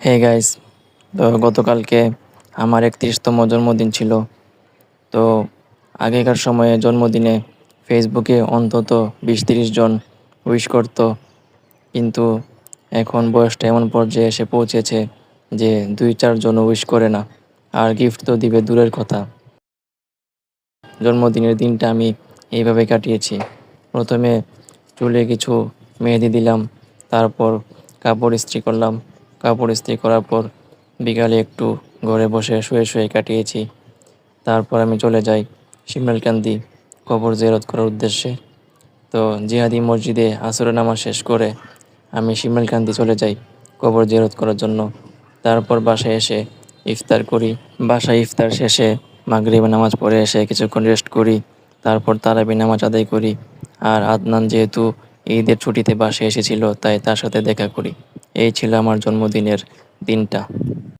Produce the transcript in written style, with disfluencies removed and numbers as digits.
Hey guys, তো গতকালকে আমার 31তম জন্মদিন ছিল। তো আগেকার সময়ে জন্মদিনে ফেসবুকে অন্তত 20-30 জন উইশ করত, কিন্তু এখন বয়সটা এমন পর্যায়ে এসে পৌঁছেছে যে 2-4 জন উইশ করে না, আর গিফট তো দিবে দূরের কথা। জন্মদিনের দিনটা আমি এইভাবে কাটিয়েছি। প্রথমে চুলে কিছু মেহেদি দিলাম, তারপর কাপড় ইস্ত্রি করলাম। কাপড় ইস্ত্রি করার পর বিকালে একটু ঘরে বসে শুয়ে শুয়ে কাটিয়েছি। তারপর আমি চলে যাই শিমলালকান্দি কবর জিয়ারত করার উদ্দেশ্যে। তো জিহাদি মসজিদে আসরের নামাজ শেষ করে আমি শিমলালকান্দি চলে যাই কবর জিয়ারত করার জন্য। তারপর বাসায় এসে ইফতার করি। বাসায় ইফতার শেষে মাগরিবের নামাজ পড়ে এসে কিছুক্ষণ রেস্ট করি। তারপর তারাবি নামাজ আদায় করি। আর আদনান যেহেতু ঈদের ছুটিতে বাসায় এসেছিল, তাই তার সাথে দেখা করি। এই ছিল আমার জন্মদিনের দিনটা।